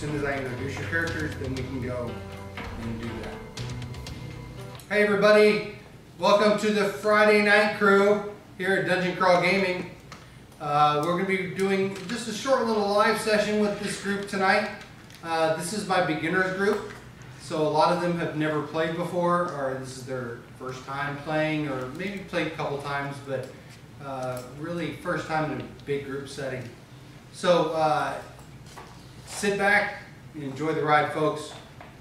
soon as I introduce your characters, then we can go and do that. Hey everybody, welcome to the Friday night crew here at Dungeon Crawl Gaming. We're going to be doing just a short little live session with this group tonight. This is my beginners group, so a lot of them have never played before, or this is their first time playing, or maybe played a couple times, but really first time in a big group setting. So sit back and enjoy the ride, folks.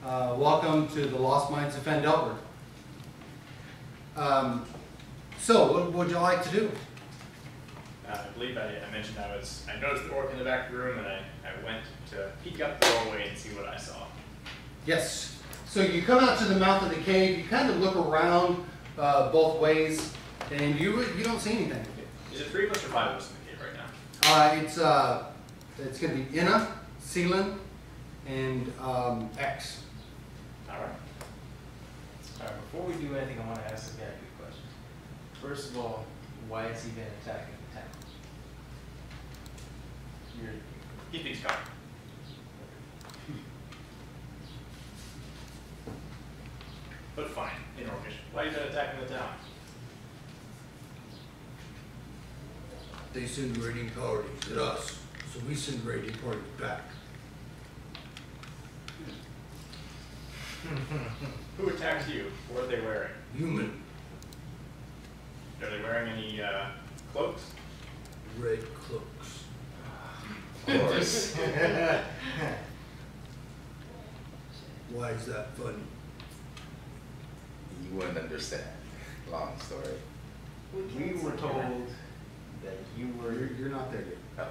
Welcome to the Lost Mines of Phandelver. So what would you like to do? I believe I mentioned I noticed the orc in the back of the room, and I went to peek up the doorway and see what I saw. Yes. So you come out to the mouth of the cave, you kind of look around both ways, and you don't see anything. Is it 3 of us or 5 of us in the cave right now? It's going to be Inna, Seelan, and X. Alright. Alright, before we do anything, I want to ask this guy a good question. First of all, why has he been attacking the town? He thinks coming. But fine, in Orcish. Why have you been attacking the town? They send raiding parties at us, so we send raiding parties back. Who attacked you? What are they wearing? Human, Are they wearing any cloaks? red cloaks. Of course. Why is that funny? You wouldn't understand. Long story. We were told that you were You're not there yet. Oh,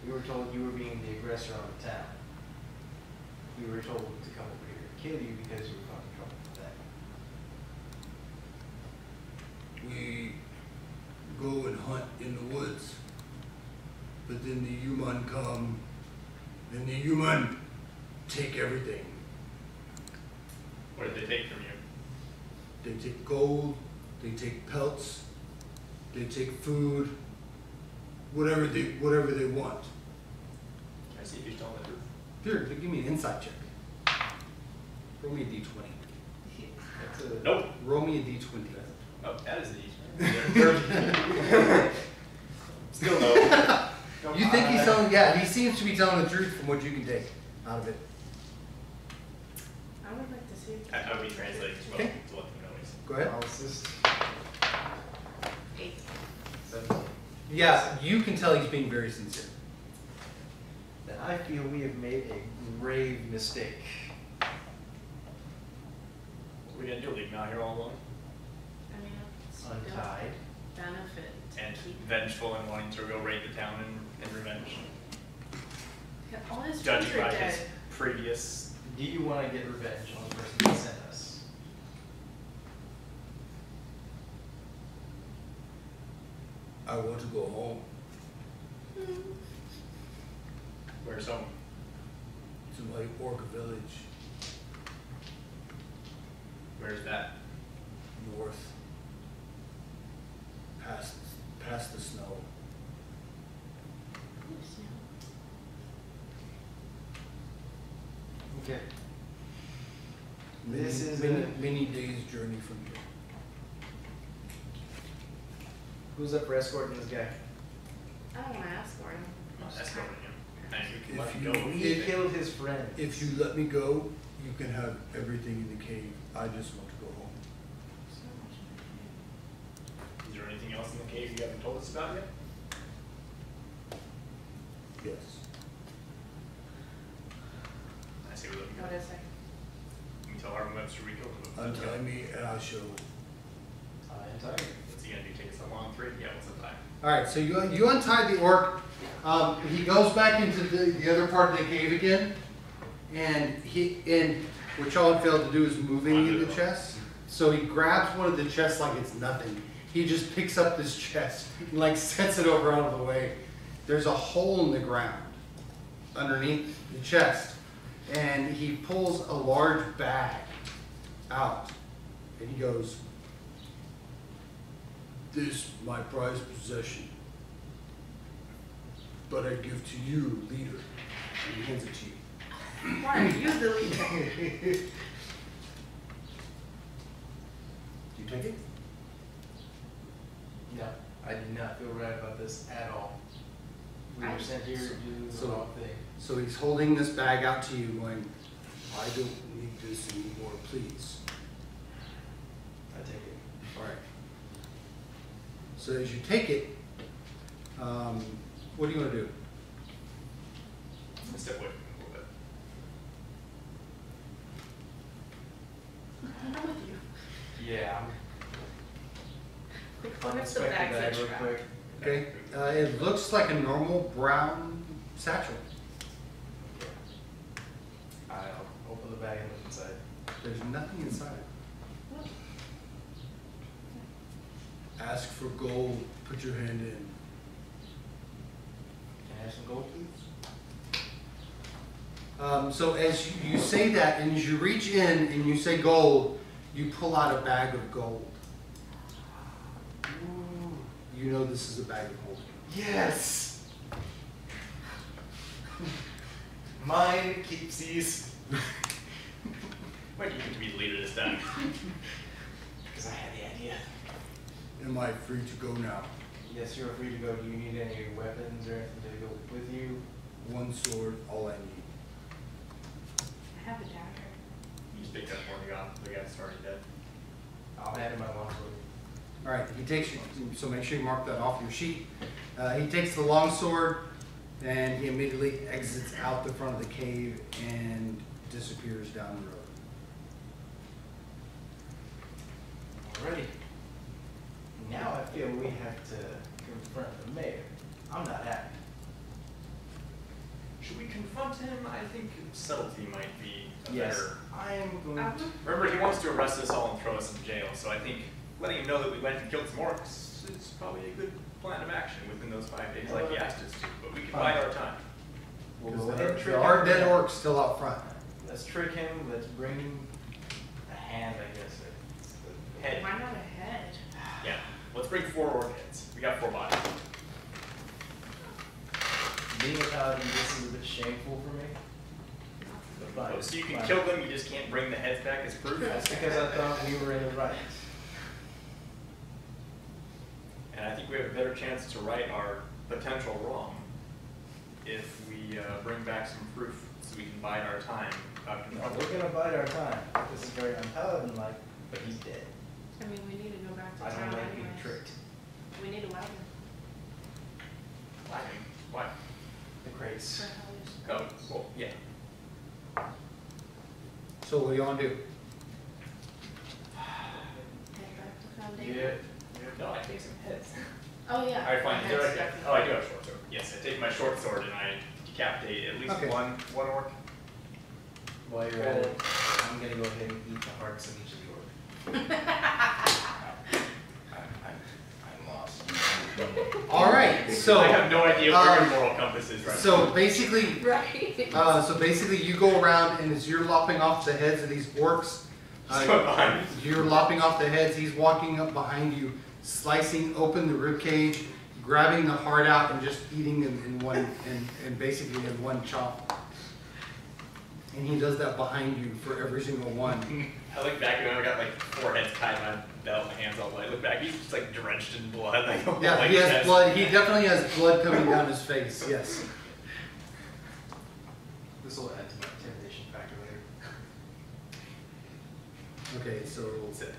we were told you were being the aggressor on the town. We were told to come over here and kill you because you were causing trouble for them. We go and hunt in the woods, but then the human come, and the human take everything. What did they take from you? They take gold, they take pelts, they take food, whatever they want. Can I see if you're telling the truth? Here, give me an insight check. Roll me a d20. That's a, Nope. Roll me a d20. Oh, that is the Still no. You think he's telling? Yeah, he seems to be telling the truth from what you can take out of it. I would like to see. I would be translating as well Okay. to let them know he's. Go ahead. analysis. 8. 17. Yeah, you can tell he's being very sincere. Then I feel we have made a grave mistake. What are we gonna do? Leave him out here all alone? I mean, it's Untied. benefit to And keep vengeful and wanting to go raid the town in revenge. all his friends Judging are by his dead. previous. Do you want to get revenge on the person that sent us? I want to go home Where's home? to my orc village Where's that? north, past the snow. Okay. This is many days journey from here. Who's up for escorting this guy? I don't want to ask for him. I'm not escorting him. And you can If let him you- go. We killed his friend. If you let me go, you can have everything in the cave. I just want to go home. Is there anything else in the cave you haven't told us about yet? Yes. I say we let him What go. is it? You can tell Arvin Webster we killed him. Untie me and I shall. Entire. What's he gonna do? Take us a long 3? Yeah, what's the time? All right, so you untie the orc. He goes back into the other part of the cave again, and what y'all had failed to do is moving the chest. So he grabs one of the chests like it's nothing. He just picks up this chest and like sets it over out of the way. There's a hole in the ground underneath the chest, and he pulls a large bag out, and he goes, This my prized possession, but I give to you, leader. and he hands it to you. Why? Use the lead. Do you take it? No, I do not feel right about this at all. We I- were sent here to do the So- wrong thing. So he's holding this bag out to you going, I don't need this anymore, please. I take it. All right. So as you take it, what do you want to do? I'm gonna step away from him a little bit. I'm with you. Yeah, Like, I'm what if the inspect bag's bag a real trap? quick. Okay, it looks like a normal brown satchel. I'll open the bag and look inside. There's nothing inside. What? Ask for gold, put your hand in. Can I have some gold, please? So as you say that, and as you reach in and you say gold, you pull out a bag of gold. Ooh. You know this is a bag of gold. Yes! Mine keeps these. Why do you get to be the leader this time? Because I had the idea. Am I free to go now? Yes, you're free to go. Do you need any weapons or anything to go with you? One sword, all I need. I have a dagger. You just picked up one of the guy that's already dead. I'll hand him my longsword. All right, he takes you, so make sure you mark that off your sheet. He takes the long sword and he immediately exits out the front of the cave and disappears down the road. Alrighty. Now I feel we have to confront the mayor. I'm not happy. Should we confront him? I think subtlety might be a Yes, better. I am going to. Remember, he wants to arrest us all and throw us in jail, so I think letting him know that we went and killed some orcs is probably a good plan of action within those 5 days, like he asked us to. But we can bide our time. We'll Because go ahead and trick there are him. dead orcs still out front. Let's trick him. Let's bring him a hand, I guess. It's the Head. Why not a head? Yeah. Let's bring 4 orc heads. We got 4 bodies. Being a paladin, this is a bit shameful for me. But So you can kill them, you just can't bring the heads back as proof. That's because I thought we were in the right. And I think we have a better chance to right our potential wrong if we bring back some proof so we can bide our time. No, we're gonna bide our time. This is very unpaladin-like, but he's dead. I mean, we need to go back to I town don't like being anyways. tricked. We need a wagon Why? The crates. for Hellish. Oh, well, yeah. So what do you want to do? Head back to Foundation. Yeah. No, I take some heads. Oh, yeah. Alright, fine. the You're heads, right. definitely. Oh, I do have a short sword. Yes, I take my short sword and I decapitate at least Okay. one orc. While you're at it, I'm gonna go ahead and eat the hearts of each of the orcs. I'm lost. All right, so I have no idea where your moral compass is right so basically, Right. you go around and as you're lopping off the heads of these orcs, So behind me. you're lopping off the heads. He's walking up behind you, slicing open the rib cage, grabbing the heart out, and just eating them in one and basically in one chop. And he does that behind you for every single one. I look back and I've got like 4 heads tied to my belt, my hands all white. I look back, he's just like drenched in blood. Like, Yeah, like he has chest. blood. He definitely has blood coming down his face. Yes. This will add to my intimidation factor later. Okay, so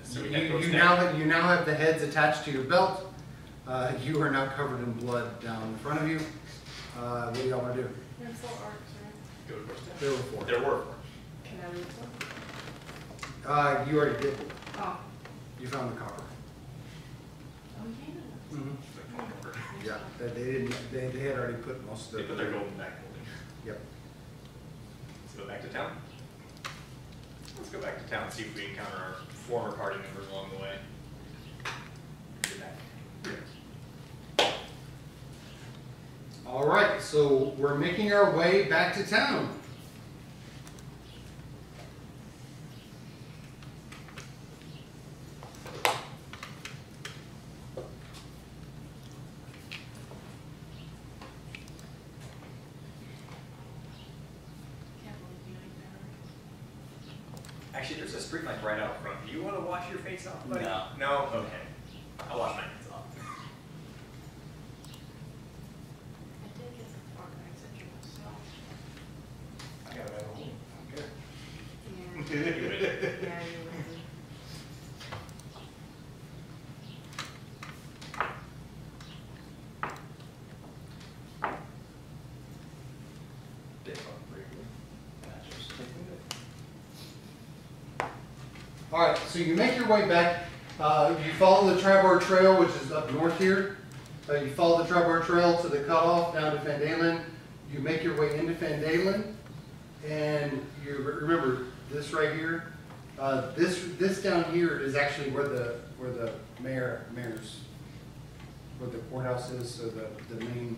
So we have those you now have the heads attached to your belt. You are now covered in blood down in front of you. What do y'all want to do? There are 4 arcs, right? Go to first step. There were 4. There were 4. Can I read one? You already did. Oh. You found the copper. Oh, yeah. Yeah, they didn't. They had already put most They of put their golden back holding. Yep. Let's go back to town. Let's go back to town and see if we encounter our former party members along the way. Get back. All right, so we're making our way back to town. Can't believe you know Actually, there's a street lamp right out front. Do you want to wash your face off, buddy? No. No? Okay. I'll wash my hands off. I did get the Far Cry Central myself. I got it at home. I'm good. Yeah. You win. Yeah, you're right. Dip on briefly. And I just take it. All right, so you make your way back. You follow the Trapper Trail, which is up north here. You follow the Trapper Trail to the cutoff down to Van Dalen. You make your way into Van Dalen, and you remember this right here. This down here is actually where the mayor's where the courthouse is. So the main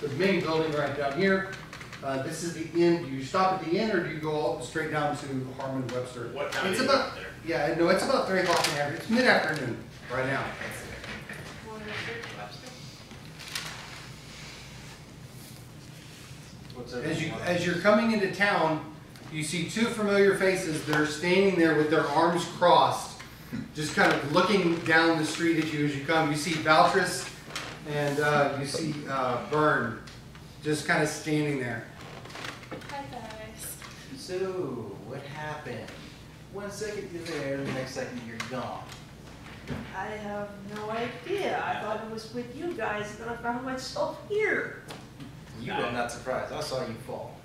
the main building right down here. This is the inn. Do you stop at the inn, or do you go all straight down to Harmon Webster? What time It's is it about, up there? yeah, no, it's about 3 o'clock in the afternoon. It's mid-afternoon right now. Want to search Webster? What's As you're coming into town, you see two familiar faces that are standing there with their arms crossed, just kind of looking down the street at you as you come. You see Valtris and you see Byrne, just kind of standing there. Hi guys. So, what happened? 1 second you're there, the next second you're gone. I have no idea. I thought it was with you guys, and then I found myself here. You I'm not surprised. I saw you fall.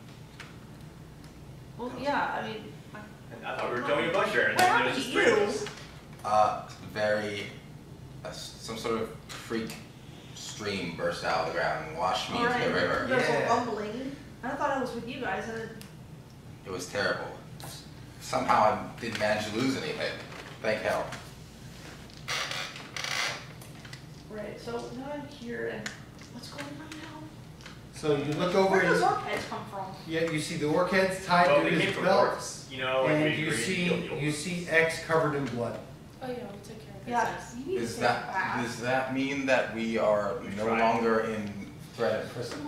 Well, yeah, I mean, I thought we were telling you a bunch there. What happened to you? Some sort of freak stream burst out of the ground and washed me all into right, the river. there's Yeah. a rumbling. I thought I was with you guys, and It was terrible. Somehow I didn't manage to lose anything. Thank hell. right. So now I'm here, and what's going on now? So you look over Where does and our heads come from? yeah, you see the orc heads tied Well, to they came his from belt, orcs, you know, like and we you agreed to kill see X covered in blood. Oh yeah, we took care of Yeah, business. you need to Does take a bath. does that mean that we are no tried. longer in threat of prison?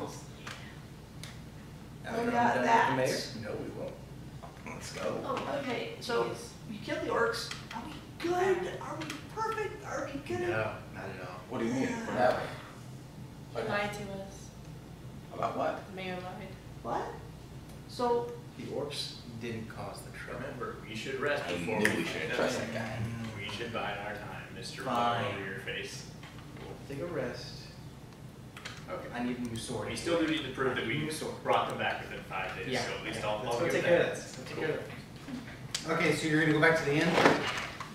Oh, yeah, that. No, we won't. Let's go. Oh, okay. So you killed the orcs. Are we good? Are we perfect? Are we good? No, not at all. What do you mean? What happened? He lied to us. About what? The mayor lied. What? So The orcs didn't cause the trouble. Remember, we should rest I before knew we we shouldn't fight trust them. that guy. We should bide our time, Mr. Fine. Blow over your face. Take a rest. Okay. I need a new sword. We still do need to prove that we brought them back within 5 days, Yeah. so at least Okay. I'll Let's go give take that. care of that. Let's take care of that. Okay, so you're gonna go back to the inn.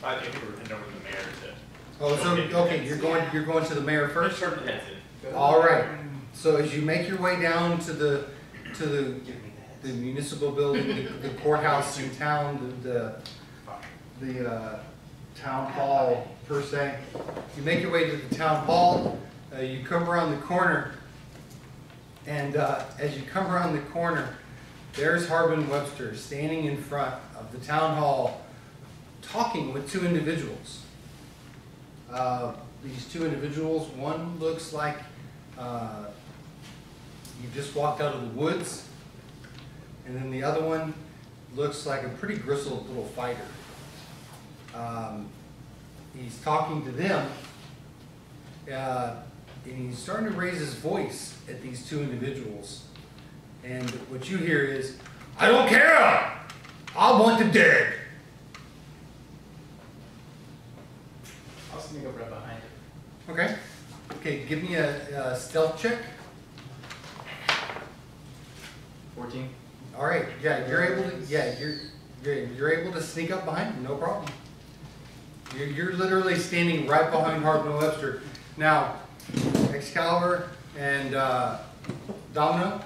I think we're heading over to the mayor to. Oh, so okay, you're going to the mayor first. Turn the heads in. All right. So as you make your way down to the Give me the that. municipal building, the courthouse in town, the town hall per se. You make your way to the town hall. You come around the corner, and as you come around the corner, there's Harbin Webster standing in front of the town hall, talking with two individuals. These two individuals, one looks like you just walked out of the woods, and then the other one looks like a pretty grizzled little fighter. He's talking to them, and he's starting to raise his voice at these two individuals. And what you hear is, "I don't care! I want the dead!" I'll sneak up right behind him. Okay. Okay, give me a stealth check. 14. All right, yeah, you're able to, you're able to sneak up behind him, no problem. You're literally standing right behind Harbin Webster. Now, Excalibur and Domino,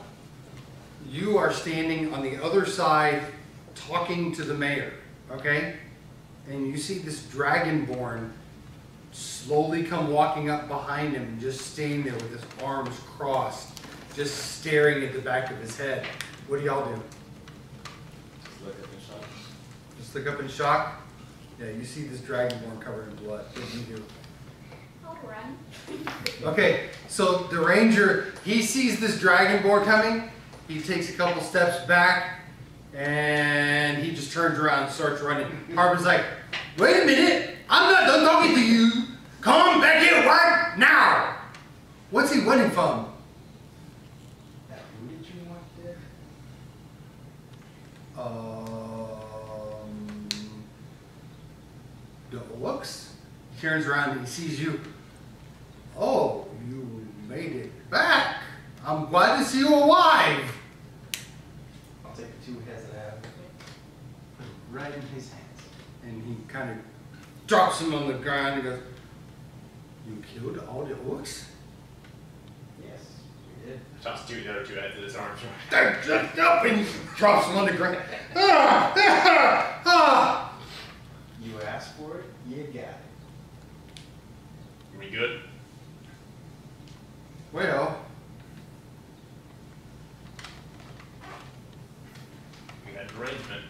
you are standing on the other side talking to the mayor, okay? And you see this dragonborn slowly come walking up behind him and just staying there with his arms crossed, just staring at the back of his head. What do y'all do? Just look at the shots. Just look up in shock? Yeah, you see this dragonborn covered in blood. What do you do? I'll run. Okay, so the ranger, he sees this dragonborn coming. He takes a couple steps back, And he just turns around and starts running. Harbin's like, wait a minute, I'm not done talking to you. Come back here right now. What's he running from? Who did you want there? The orcs? He turns around and he sees you. Oh, you made it back. I'm glad to see you alive. I'll take the 2 heads that I have with me. Put it right in his hands. And he kind of drops him on the ground and goes, you killed all the orcs? Yes, we did. Toss the other 2 heads at his arms. And he drops him on the ground. Ah, ah, ah. You asked for it, you got it. We good? Well, We had an arrangement.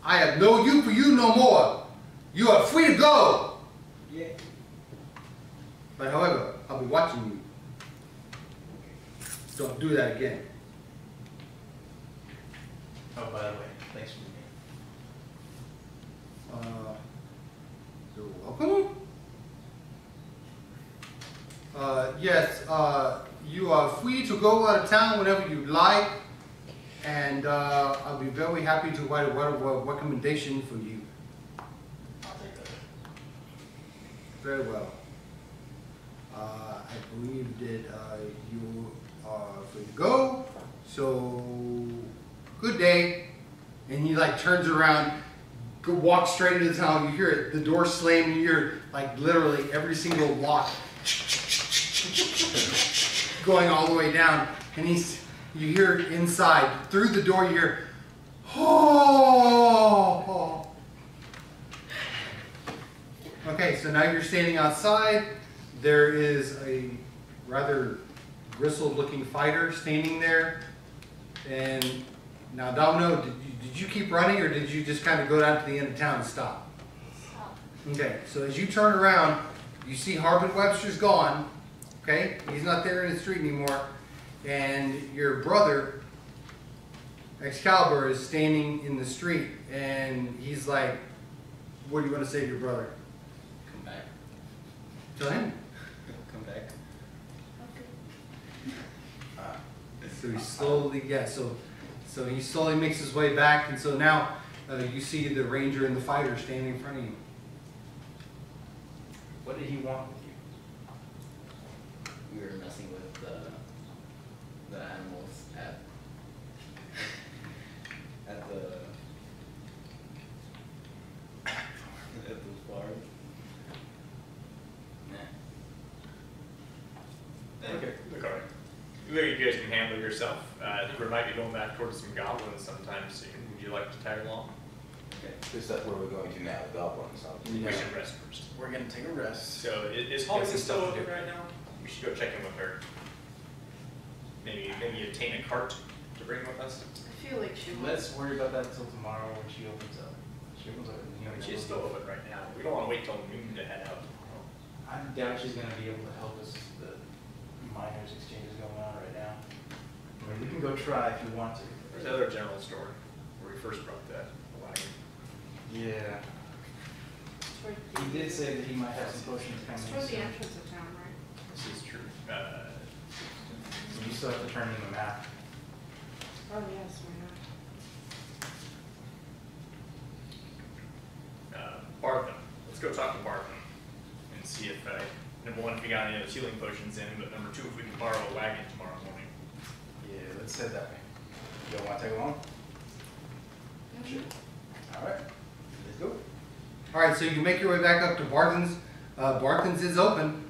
I have no use for you no more. You are free to go. Yeah. But however, I'll be watching you. Don't do that again. Oh, by the way, thanks for the game. You're welcome. Yes, you are free to go out of town whenever you like, and I'll be very happy to write a recommendation for you. I'll take that. Very well. I believe that you are free to go, so good day. And he like turns around, walks straight into the town. You hear it, the door slam, you hear like literally every single lock going all the way down, and you hear inside through the door, you hear oh. Okay, so now you're standing outside. There is a rather bristled looking fighter standing there. And now Domino, did you keep running, or did you just kind of go down to the end of town and stop? Stop. Okay, so as you turn around, you see Harbin Webster's gone. Okay, he's not there in the street anymore. And your brother, Excalibur, is standing in the street. And he's like, what do you want to say to your brother? Come back. Tell him. Come back. So he slowly, so he slowly makes his way back, and so now you see the ranger and the fighter standing in front of you. What did he want with you? We were messing with the animals at the farm. Okay. Look, alright. You guys can handle yourself. I think we might be going back towards some goblins sometime soon. Would you like to tag along? Okay. Is that where we're going to now? The goblins. We should rest first. We're gonna take a rest. So is Holly still open right now? We should go check in with her. Maybe obtain a cart to bring with us. I feel like she was. Let's worry about that till tomorrow when she opens up. She opens up, you know, She's still open right now. We don't want to wait till noon to head out tomorrow. I doubt she's gonna be able to help us. The miners exchange is going on right now. I mean, we can go try if you want to. There's the other general store where we first brought the wagon. Yeah. He did say that he might have some potions coming. It's toward the soon. entrance of town, right? This is true. You still have to turn in the map. Oh, yes, why not? Bartham. Let's go talk to Bartham and see if, number one, if we got any other healing potions in, but number two, if we can borrow a wagon tomorrow morning. Yeah, let's head that way. You don't want to tag along? Sure. All right, let's go. All right, so you make your way back up to Barthen's. Barthen's is open.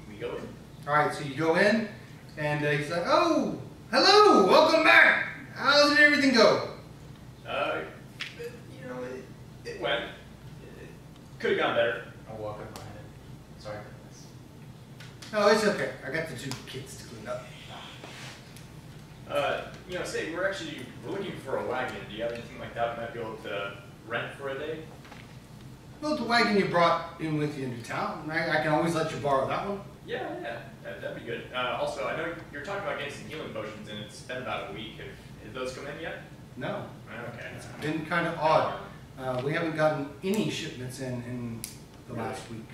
We go in. All right, so you go in, and he's like, "Oh, hello, welcome back. How did everything go?" It went. It could have gone better. I'll walk up behind it. Sorry for this. No, it's okay. I got the 2 kids to clean up. Say we're looking for a wagon. Do you have anything like that we might be able to rent for a day? Well, the wagon you brought in with you into town, I can always let you borrow that one. Yeah, that'd be good. Also, I know you're talking about getting some healing potions, and it's been about a week. Have those come in yet? No, Okay. it's been kind of odd. We haven't gotten any shipments in the last week.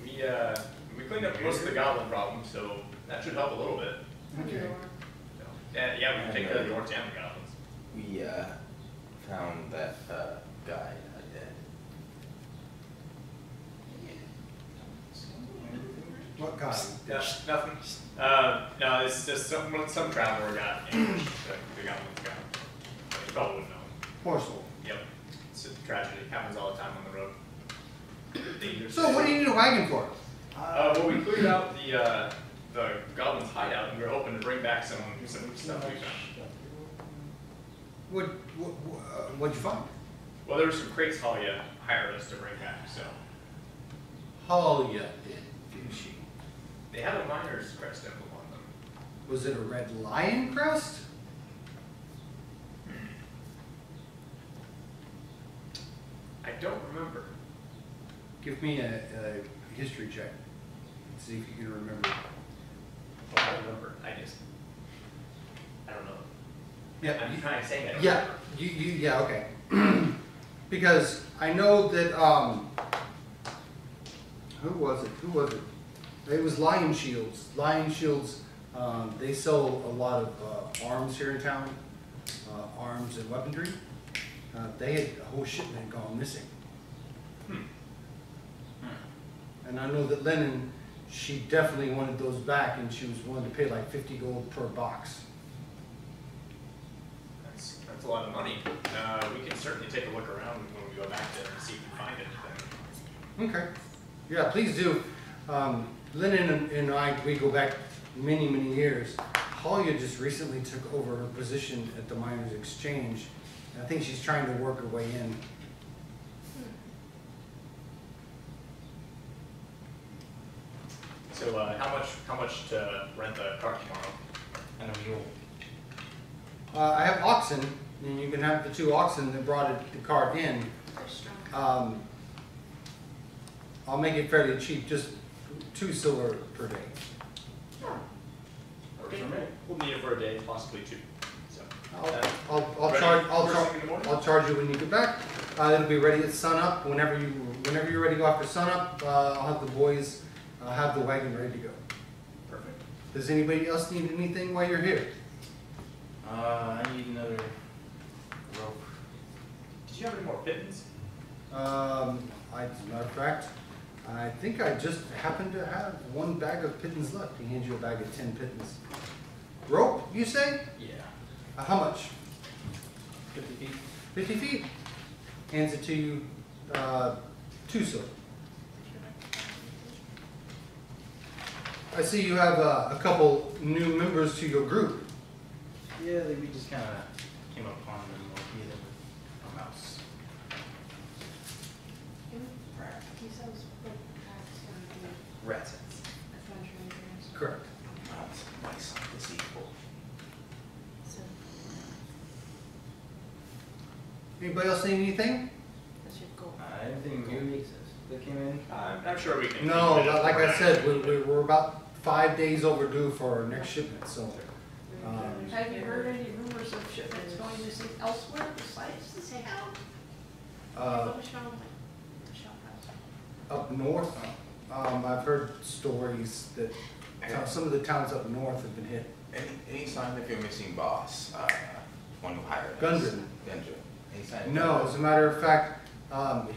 We cleaned up most of the goblin problem, so that should help a little bit. Okay. So, yeah, we can take care of the orcs and the goblins. We found that guy dead. What guy? No, nothing. No, it's just some traveler got ambushed. The goblins got. You probably wouldn't know. Poor soul. Yep. It's a tragedy. Happens all the time on the road. Dangerous. So what do you need a wagon for? Well, we cleared out the goblin's hideout, and we were hoping to bring back some stuff we found. What'd you find? Well, there were some crates Talia hired us to bring back, so Talia did she? they had a miner's crest emblem on them. Was it a red lion crest? I don't remember. Give me a history check. Let's see if you can remember. Well, I remember. I don't know. Yeah, I'm trying to say that. yeah, yeah, okay. Because I know that, who was it? It was Lion Shields. Lion Shields, they sell a lot of arms here in town, arms and weaponry. They had a whole shipment gone missing. And I know that Lennon, she definitely wanted those back, and she was willing to pay like 50 gold per box. That's a lot of money. We can certainly take a look around when we go back there and see if we find anything. Okay. Yeah, please do. Lennon and I, we go back many, many years. Talia just recently took over her position at the Miners Exchange. And I think she's trying to work her way in. So, how much to rent the cart tomorrow? And a mule. I have oxen, and you can have the 2 oxen that brought the cart in. They're strong. I'll make it fairly cheap, just 2 silver per day. Okay. We'll need it for a day, possibly 2. So, I'll charge you when you get back. It'll be ready at sunup. Whenever you're ready to go after sunup, I'll have the boys have the wagon ready to go. Perfect. Does anybody else need anything while you're here? I need another rope. Did you have any more pittance? As a matter of fact, I think I just happen to have 1 bag of pittance left. He hands you a bag of 10 pittance. Rope, you say? Yeah. How much? 50 feet. 50 feet. Hands it to you, 2 silver. I see you have a couple new members to your group. Yeah, we just kind of came upon them while we had a mouse. He sells like packs and Rats. adventure. Correct. Nice, deceitful. So Anybody else need anything? that's your goal. Anything new that came in? I'm sure we can. No, keep it like I right. said, we're about 5 days overdue for our next shipment, so. Have you heard any rumors of shipments going missing elsewhere besides this town? What shop? What shop house? Up north, I've heard stories that some of the towns up north have been hit. Any sign of your missing boss? One who hired us? Gundren. Gundren. Any sign? No, as a matter of fact,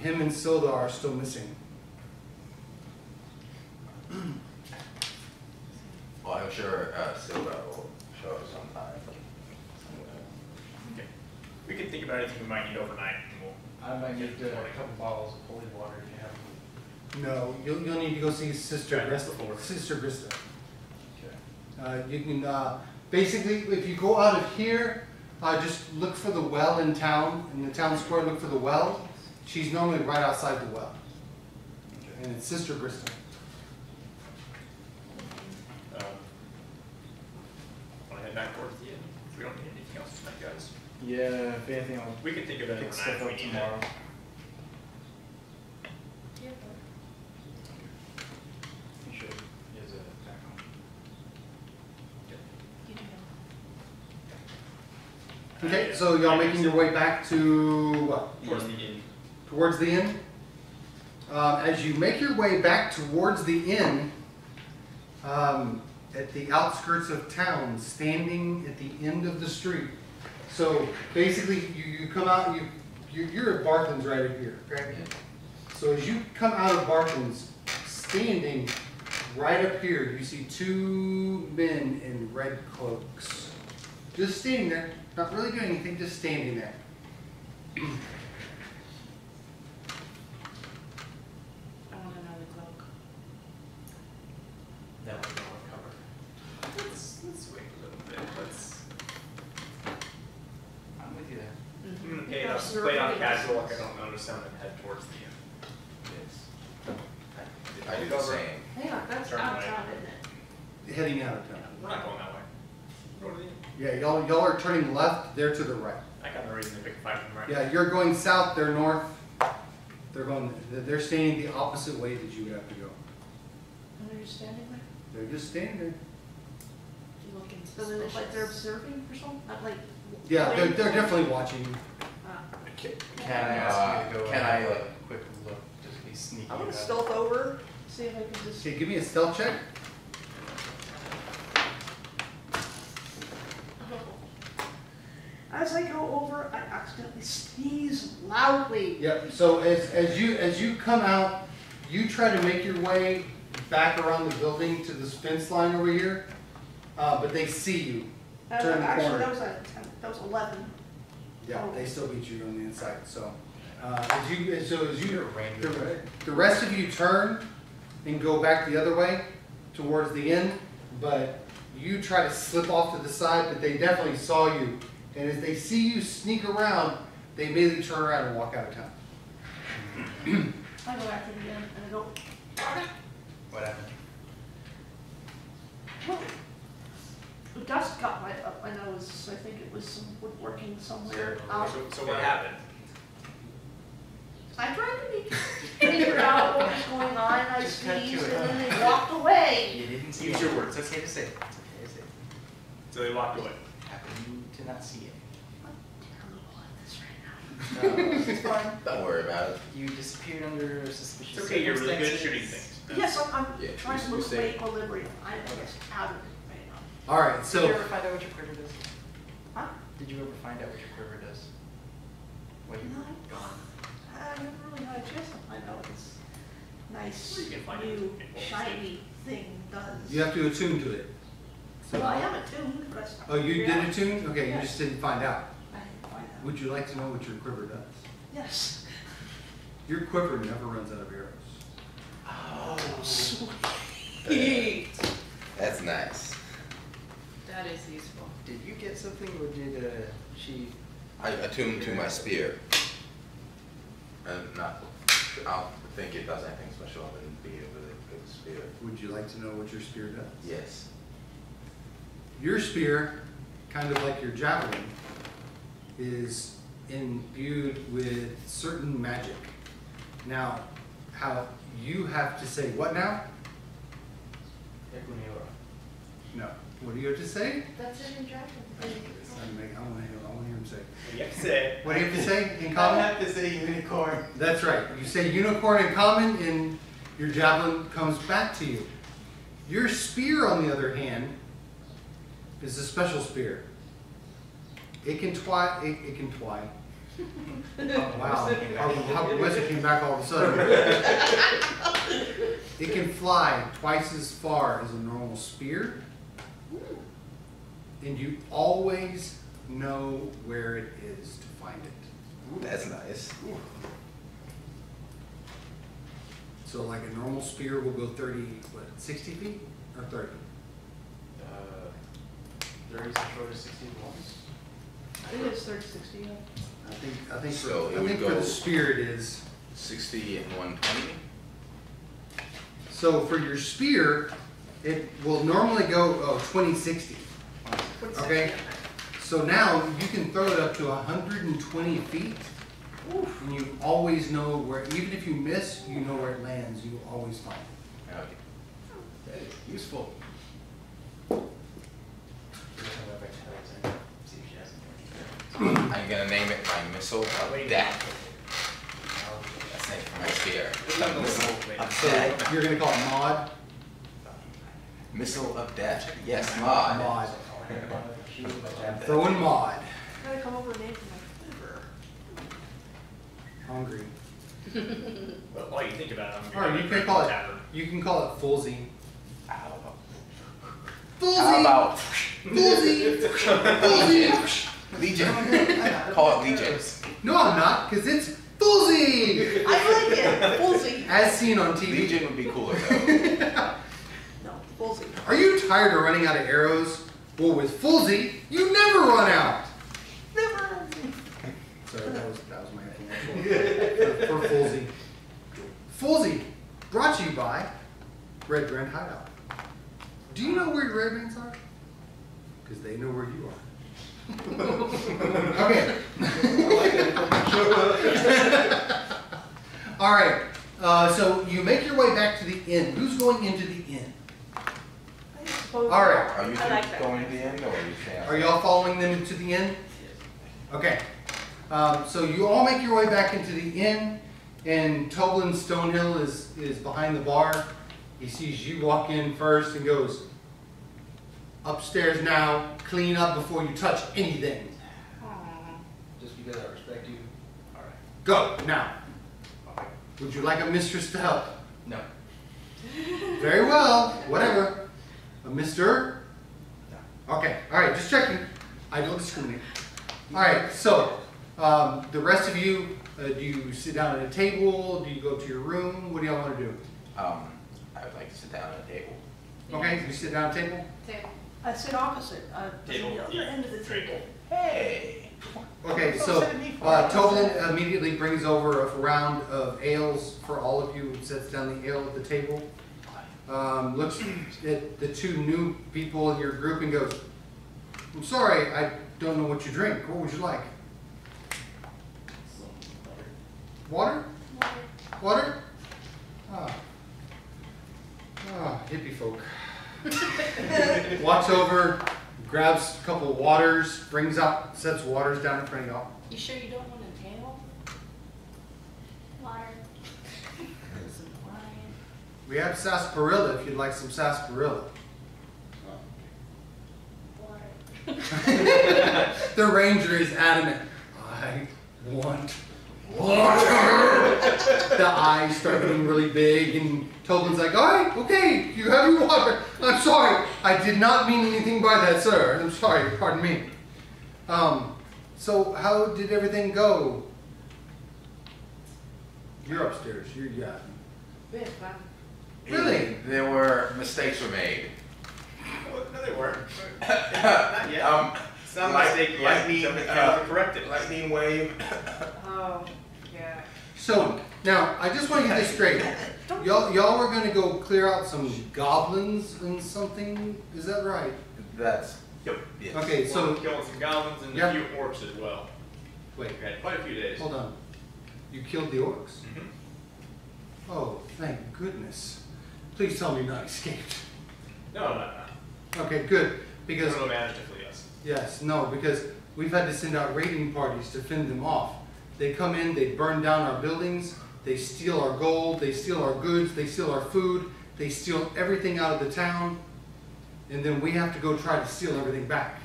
him and Silda are still missing. Well, I'm sure Silva will show up sometime. Okay. We can think about anything we might need overnight, and we'll. I might need a couple bottles of holy water if you have them. No, you'll need to go see Sister Right, Grista. before. Sister Grista. Okay. You can basically, if you go out of here, just look for the well in town, in the town square. Look for the well. She's normally right outside the well, and it's Sister Grista. Want to head back towards the end? If we don't need anything else tonight, guys. Yeah, if anything, I'll We can think of it pick overnight stuff if we up need tomorrow. it. Okay, so y'all making your way back to what? Towards the inn. Towards the inn. As you make your way back towards the inn, at the outskirts of town, standing at the end of the street. So basically, you come out, you're at Barthen's right up here, okay? So as you come out of Barthen's, standing right up here, you see two men in red cloaks. Just standing there, not really doing anything, just standing there. I want another cloak. That one don't cover. Let's wait a little bit. I'm with you there. I'm gonna play it on casual, like I don't notice them and head towards the inn. Yes. I do the same. Hang on, that's Turn out right. of town, isn't it? Heading out of town. We're not going that way. We're going to the inn. Yeah, y'all are turning left, they're to the right. I got no reason to pick a fight from right. Yeah, you're going south, they're north. They're staying the opposite way that you would have to go. And they're just standing there? They're just standing there. Looking So then it's like they're suspicious. observing or something? Not like. Yeah, they're waiting? definitely watching you. Ah. Can I ask you to go Can and I, have a quick look, just be sneaky I'm gonna about it? stealth over, see if I can just. Okay, give me a stealth check. As I go over, I accidentally sneeze loudly. Yep, so as you come out, you try to make your way back around the building to this fence line over here, but they see you. Turn the Actually, corner. that was a 10, that was 11. Yeah, they still beat you on the inside, so. The rest of you turn and go back the other way towards the end, but you try to slip off to the side, but they definitely saw you. And as they see you sneak around, they immediately turn around and walk out of town. I go after it again and I go, What happened? well, the dust got right up my nose, so I think it was some woodworking somewhere out. So what happened? I tried to figure out what was going on, I Just cut to sneezed, it. and then they walked away. You didn't see Use it. your words. It's okay to say. It's okay to say. So they walked away. Happen to not see it. I'm terrible at this right now. It's fine. Don't worry about it. You disappeared under suspicious It's okay, you're really good at circumstances. shooting things. Yes, I'm Yeah, trying to you look for say- equilibrium, I'm just out of it right now. All right, Did so. you ever find out what your quiver does? Huh? Did you ever find out what your quiver does? What you No. gone? I never really had a chance to find out what this nice, Well, you can find it new, in what we shiny thing does. You have to attune to it. So- Well, I am attuned, but. Oh, you yeah, did attune? Okay, you Yes. just didn't find out. I didn't find out. Would you like to know what your quiver does? Yes. Your quiver never runs out of arrows. Oh, Sweet. That's nice. That is useful. Did you get something or did she? I attune to my spear. And not, I don't think it does anything special other than being with a spear. Would you like to know what your spear does? Yes. Your spear, kind of like your javelin, is imbued with certain magic. Now, how you have to say what now? No. What do you have to say? That's it in dragon. I want to hear him say. What do you have to say? What do you have to say in I common? have to say unicorn. That's right. You say unicorn in common, and your javelin comes back to you. Your spear, on the other hand, is a special spear. It can It can twine. Oh, wow. How Wes came back all of a sudden. It can fly twice as far as a normal spear. And you always know where it is to find it. Ooh, that's nice. So like a normal spear will go 60 feet? Or 30? 30 is the shortest 60 ones. I think it's 30-60, yeah. I think So it for would the go- spear it is. 60 and 120. So for your spear, it will normally go 20-60. Okay. So now you can throw it up to 120 feet. And you always know where, even if you miss, you know where it lands. You will always find it. Okay. That is useful. See if she has anything. my missile of death. That's it for my spear. So you're gonna call it mod? Missile of death. Yes, mod. Mod. I'm throwing mod. Gotta come over and name for my flavor. Hungry. Well, while you think about it, I'm Alright, you can call it. You can call it Fullsy. How about? Fullsy. How about Fullsy. Fullsy. Legion? Call it Legion. No, I'm not, because it's Fullsy. I like it. Bullsy. As seen on TV. Legion would be cooler though. No, bullsy. Are you tired of running out of arrows? Well, with Fullsy, you never run out. Never. Sorry, that was my explanation for Fullsy. Fullsy, brought to you by Red Brand Hideout. Do you know where your Red Brands are? Because they know where you are. Okay. All right. So you make your way back to the inn. Who's going into the inn? All right. Are you I like that. going to the end or are you staying? Are y'all following them into the inn? Okay. So you all make your way back into the inn, and Toblin Stonehill is behind the bar. He sees you walk in first and goes, "Upstairs now, clean up before you touch anything. Just because I respect you. All right. Go, now. Okay. Would you like a mistress to help?" No. Very well, whatever. A mister? No. Okay, all right, just checking. I don't discriminate. All right, so the rest of you, do you sit down at a table? Do you go to your room? What do y'all want to do? I would like to sit down at a table. Okay, you sit down at a table? Table. I sit opposite, Table, the other yeah. end of the table. Hey! Okay, so Toblin immediately brings over a round of ales for all of you, sets down the ale at the table, looks at the two new people in your group and goes, "I'm sorry, I don't know what you drink. What would you like? Water? Water? Ah. Ah, hippie folk." Walks over, grabs a couple of waters, brings out, sets waters down in front of y'all. You sure you don't want a tail? Water. Some wine. We have sarsaparilla if you'd like some sarsaparilla. Water. The ranger is adamant. "I want water." The eyes start getting really big, and Toblin's like, "All right, okay, you have your water. I'm sorry, I did not mean anything by that, sir. I'm sorry, pardon me." So how did everything go? You're upstairs. Yeah. We had fun. Really? There were mistakes were made. No, they weren't. Not yet. It's not a mistake yet. Lightning, Correct it. lightning wave. Oh, yeah. So now I just want to get this straight. Y'all were gonna go clear out some goblins and something. Is that right? That's Yep. yes. Okay, so Killing some goblins and Yep. a few orcs as well. wait, We had quite a few days. hold on. You killed the orcs? Mhm. Oh, thank goodness. Please tell me you not escaped. No. Okay, good. Because Someone managed to flee us. yes, no, because we've had to send out raiding parties to fend them off. They come in, they burn down our buildings, they steal our gold, they steal our goods, they steal our food, they steal everything out of the town, and then we have to go try to steal everything back.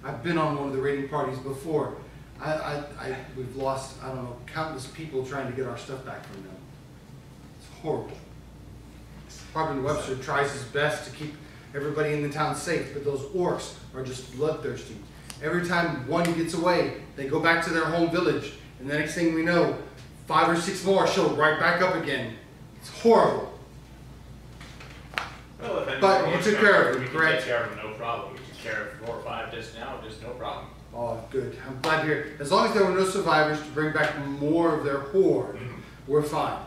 I've been on one of the raiding parties before. We've lost, I don't know, countless people trying to get our stuff back from them. It's horrible. Robin Webster tries his best to keep everybody in the town safe, but those orcs are just bloodthirsty. Every time one gets away, they go back to their home village, and the next thing we know, 5 or 6 more show right back up again. It's horrible. Well, if any But more you orcs took come, care of them, we can correct? take care of them, no problem. We took care of 4 or 5 just now, just no problem. Oh, good. I'm glad to hear it. As long as there were no survivors to bring back more of their horde, we're fine.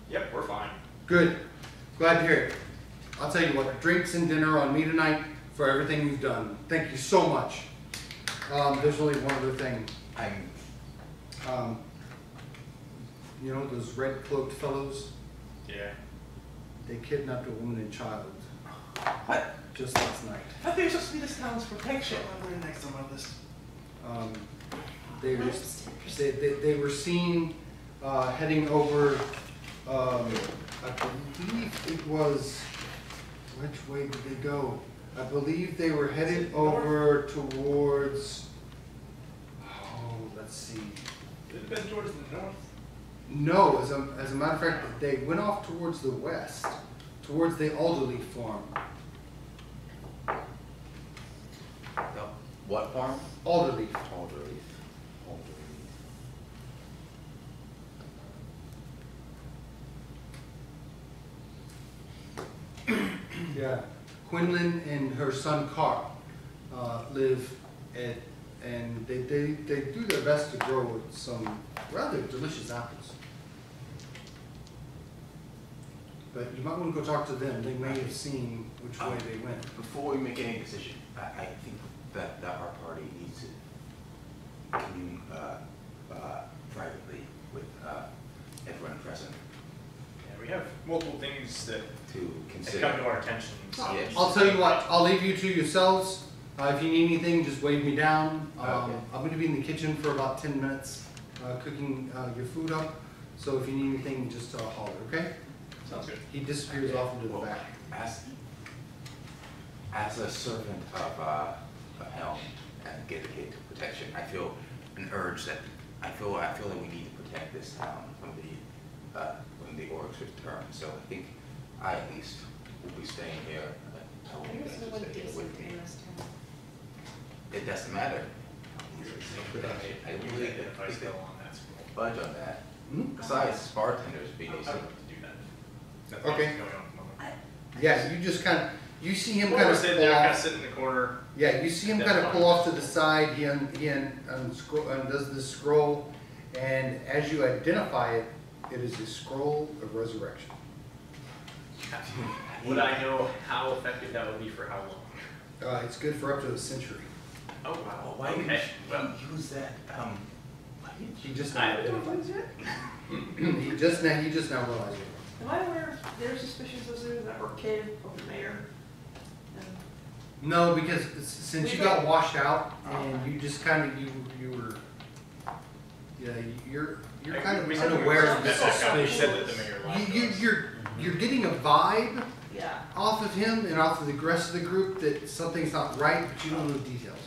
Yep, we're fine. Good. Glad to hear it. I'll tell you what, drinks and dinner on me tonight for everything you've done. Thank you so much. There's only one other thing. You know those red cloaked fellows? Yeah. They kidnapped a woman and child What? just last night. I think it's supposed to be this town's protection. I'm going next on my list. They were, they were seen heading over, I believe it was, which way did they go? I believe they were headed over towards, oh, let's see. It had been towards the north. No, as a matter of fact, they went off towards the west, towards the Alderleaf farm. The what farm? Alderleaf. Alderleaf. Yeah, Quinlan and her son Carl live at, and they do their best to grow some rather delicious apples. But you might want to go talk to them. They may have seen which way they went. Before we make any decision, I think that our party needs to commune privately with everyone present Yeah, we have multiple things that to have consider. come to our attention. So Yes. I'll tell you what, I'll leave you to yourselves. If you need anything, just wave me down. Okay. I'm going to be in the kitchen for about 10 minutes cooking your food up. So if you need anything, just holler, okay? Sounds good. He disappears off into the Well, back. as a servant of Helm and dedicated to protection, I feel an urge that I feel that we need to protect this town from the orcs return. So I think I at least will be staying here. I will There's no be one staying here decent with me. in this town. It doesn't matter. I don't really If I think still they on that school. budge on that. Hmm? Besides, bartenders being I would decent. love to do that. Nothing Okay. else going on at the moment. Yeah, you just kind of, you see him Well, kind we're of sitting pull there, kind of off. sitting in the corner. Yeah, you see him kind of pull off to the side. He does this scroll, and as you identify it, it is a scroll of resurrection. Would I know how effective that would be for how long? It's good for up to a century. Oh, wow. Why didn't Okay, well, you use that? Why didn't He just I now don't identified Who's it? it. He just now realized it. Am I aware their suspicions was there that were kid of the mayor? And No, because since you got washed out and you just kind of you were, yeah, you're kind of we said we unaware were of the set back up. We suspicion. said that the mayor lied to us. You're getting a vibe yeah. off of him and off of the rest of the group that something's not right, but you don't know the details.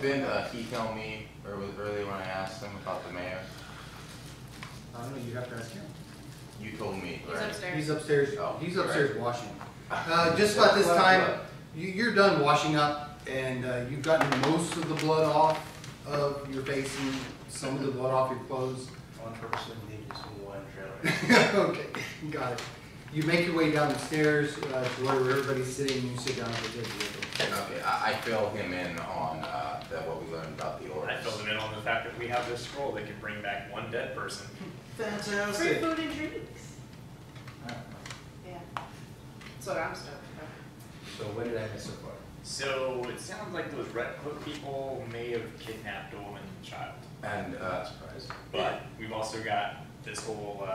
Didn't he tell me earlier when I asked him about the mayor? I don't know. You have to ask him. You told me, He's right? upstairs. He's upstairs. Oh, He's upstairs washing. Just about this time, you're done washing up, and you've gotten most of the blood off of your face and some of the blood off your clothes. On purpose, we need just one trailer. Okay, got it. You make your way down the stairs to where everybody's sitting, and you sit down at the table with them. Okay, I fill him in on what we learned about the orcs. I filled him in on the fact that we have this scroll that can bring back one dead person. Free Fantastic. food and drinks. Yeah. That's what I'm stoked about. So what did I miss so far? So it sounds like those red cloak people may have kidnapped a woman and child. And Not surprised. But we've also got this whole,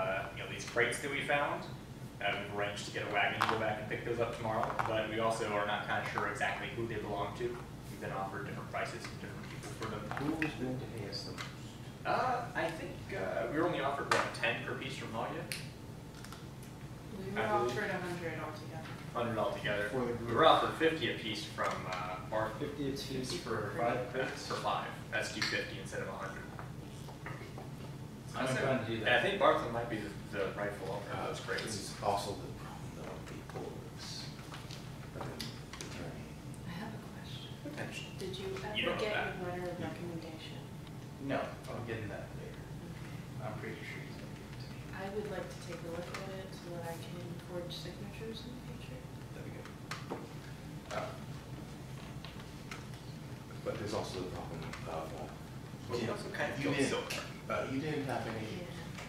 these crates that we found. We've arranged to get a wagon to go back and pick those up tomorrow. But we also are not kind of sure exactly who they belong to. We've been offered different prices from different people for them. Who was going to pay us the most? I think we were only offered, 10 per piece from Malia? We I were believe- offered 100 altogether. 100 altogether. For the group. We were offered 50 a piece from Bart. 50 apiece for 5 That's crates? for 5. That's 250 instead of 100. I'm trying to do And I that. think Bartholomew might be the rightful owner of those this crates. is also the problem though, the orcs. Attorney. I have a question. Potentially. Did you You ever don't know get that. your letter of recommendation? No, I'm getting that later. I'm pretty sure he's going to give it to me. I would like to take a look at it so that I can forge signatures in the future. That'd be good. But there's also the problem of, But we also kind of you killed didn't, Silk. you didn't have any,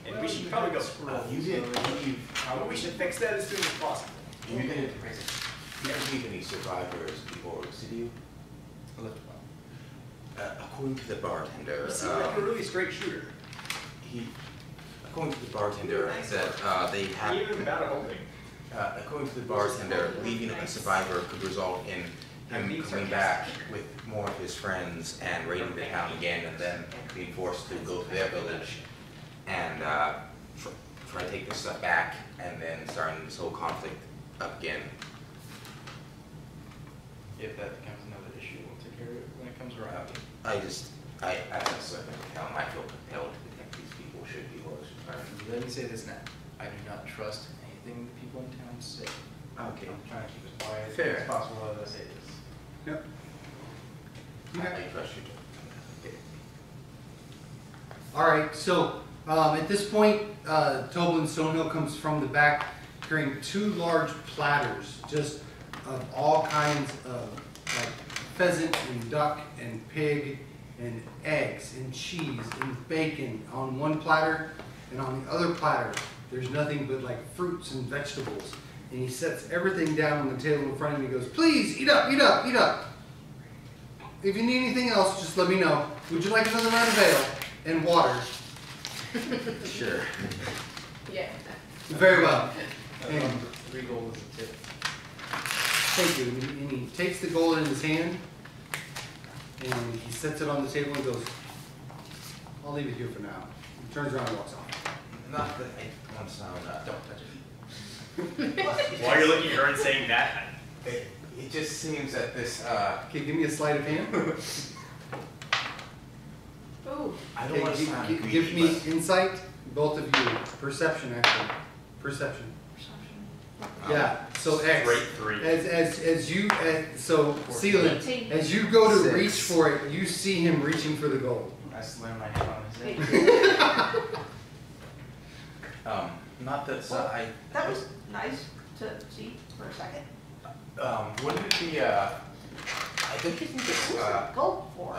Yeah. And we should probably go. you didn't leave, Well, we should fix that as soon as possible. you didn't leave any survivors, the orcs, did you? According to the bartender, You seem like a really straight shooter. according to the bartender, that they have, Even without a holding. according to the bartender, leaving a survivor could result in him Being coming sarcastic. back with more of his friends and raiding the town again, and then being forced to go to their village and try to take this stuff back, and then starting this whole conflict up again. If that becomes another issue, we'll take care of it when it comes around. I as a servant of the town, I feel compelled to protect these people should be worse. Let me say this now. I do not trust anything the people in town say. Okay. I'm trying to keep as quiet Fair. as possible as I say this. Yep. I trust you. Okay. All right, so at this point, Tobin Stonehill comes from the back carrying 2 large platters, just of all kinds of like pheasant and duck and pig and eggs and cheese and bacon on one platter, and on the other platter there's nothing but like fruits and vegetables. And he sets everything down on the table in front of him. He goes, "Please eat up, eat up, eat up. If you need anything else, just let me know. Would you like another round of ale and water?" Sure. Yeah. Very well. And 3 gold is a tip. thank you. And he takes the gold in his hand and he sets it on the table and goes, "I'll leave it here for now." He turns around and walks off. Not that I want to sound, Don't touch it. While you're looking at her and saying that, it just seems that this, Okay, give me a sleight of hand. Ooh. I don't want to Okay, sound give greedy, me but, insight, both of you. Perception, actually. Perception. Yeah. So X. great 3. As you so Sealant, 18. as you go to 6. reach for it, you see him reaching for the gold. I slam my hand on his head. not that, Well, I. That was nice to see for a second. Wouldn't it be, I don't you think this, Gold for.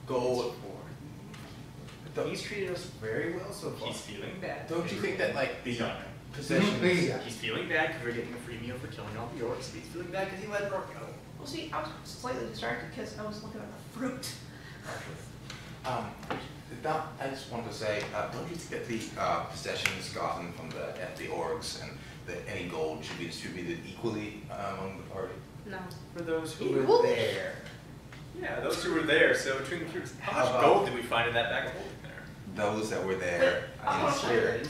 gold, He's treated us very well so far. He's feeling bad. don't you think that like the He's not. possessions? Yeah. He's feeling bad because we're getting a free meal for killing all the orcs. He's feeling bad because he let Rourke go. Well, see, I was slightly distracted because I was looking at the fruit. I just wanted to say, don't you think that the possessions gotten from the orgs and any gold should be distributed equally among the party? No. For those who Equal? were there. Yeah, those 2 were there. So between the 2, how How much about- gold did we find in that bag of holding there? Those that were there Oh, in spirit.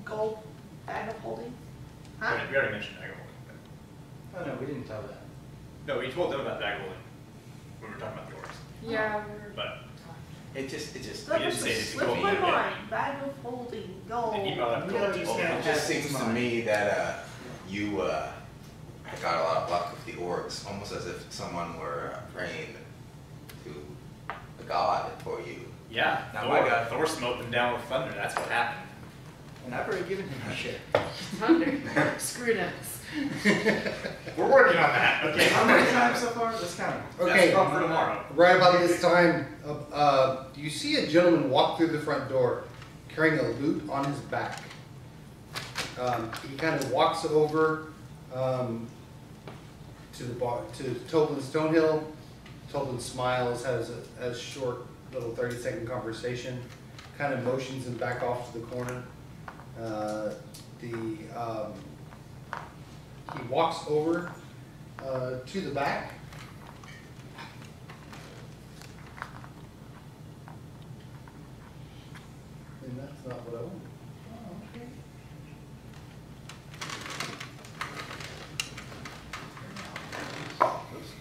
Gold bag of holding. We Huh? already mentioned bag of holding. Oh no, we didn't tell that. No, we told them about bag of holding when we were talking about the orcs. Yeah, But It just, That didn't was say a this slip of gold my yet. mind. Bag of holding, gold. the email that You gotta gold just told me. get it just seems to me that you got a lot of luck with the orgs, almost as if someone were praying to a god for you. Yeah, Now Thor, my God. Thor smote them down with thunder. That's what happened. And I've already given him my shit. thunder. Screwed us. We're working on that. Okay. How many times so far? Let's count them. Okay. That's for tomorrow. Right about this time, you see a gentleman walk through the front door carrying a lute on his back. He kind of walks over to the bar, to Tobin Stonehill. Tobin smiles, has a short little 30-second conversation, kind of motions him back off to the corner. He walks over to the back. And that's not what I wanted. Oh, okay. Oops.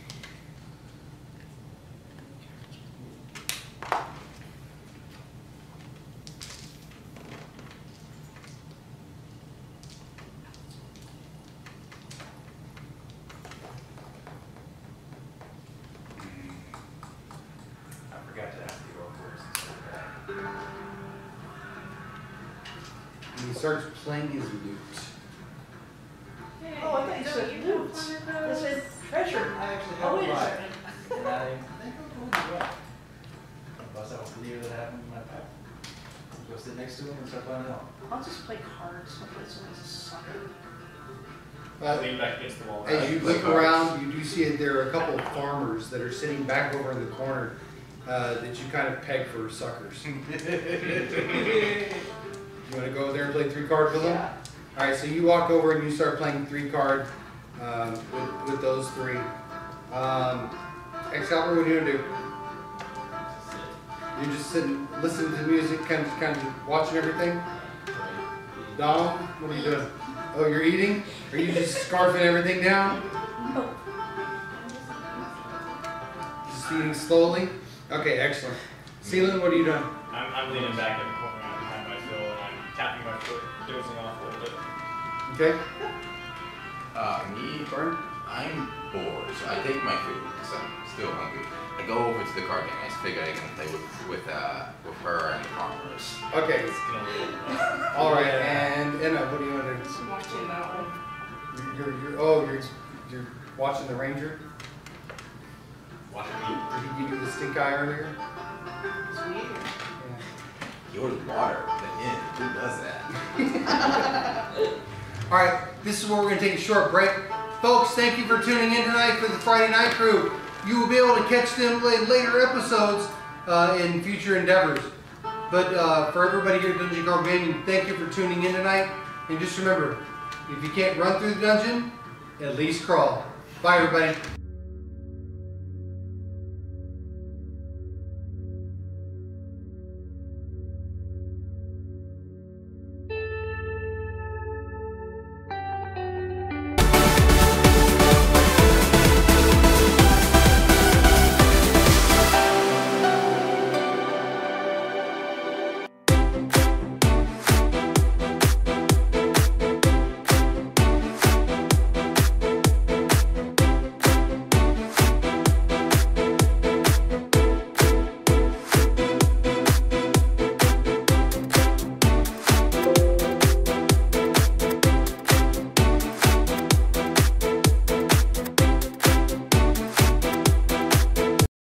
I forgot to ask the orc words. And he starts playing his lute. Oh, I thought you said loot. I said treasure. I actually Oh, have wait a a lot. second. And I think I told you what. Bust out the leader that happened in my pack. Go sit next to him and start playing along. I'll just play cards. I'll play someone's a sucker. Lean back against the wall. As you look around, you do see that there are a couple of farmers that are sitting back over in the corner that you kind of peg for suckers. You want to go there and play 3-card with them? Yeah. All right, so you walk over and you start playing 3-card with those 3. Excalibur, what are you gonna do? Sit. You're just sitting, listening to music, kind of watching everything? Dom, what are you doing? Oh, you're eating? Are you just scarfing everything down? Nope. Just eating slowly? Okay, excellent. Celine, what are you doing? I'm leaning back in the corner behind my fill and I'm tapping my foot, dozing off a little bit. Okay. Me, Burn? I'm bored, so I take my food because I'm still hungry. I go over to the card game. I just figure I can play with her and the farmers. Okay. It's gonna be All right. And Enna, what do you want to do? Just watching that one. You're watching the ranger. watching me. Did he give you the stink eye earlier? It's weird. Yeah. You ordered water, the inn. Who does that? All right, this is where we're going to take a short break. Folks, thank you for tuning in tonight for the Friday Night Crew. You will be able to catch them in later episodes in future endeavors. But for everybody here at Dungeon Crawl Gaming, thank you for tuning in tonight. And just remember, if you can't run through the dungeon, at least crawl. Bye, everybody.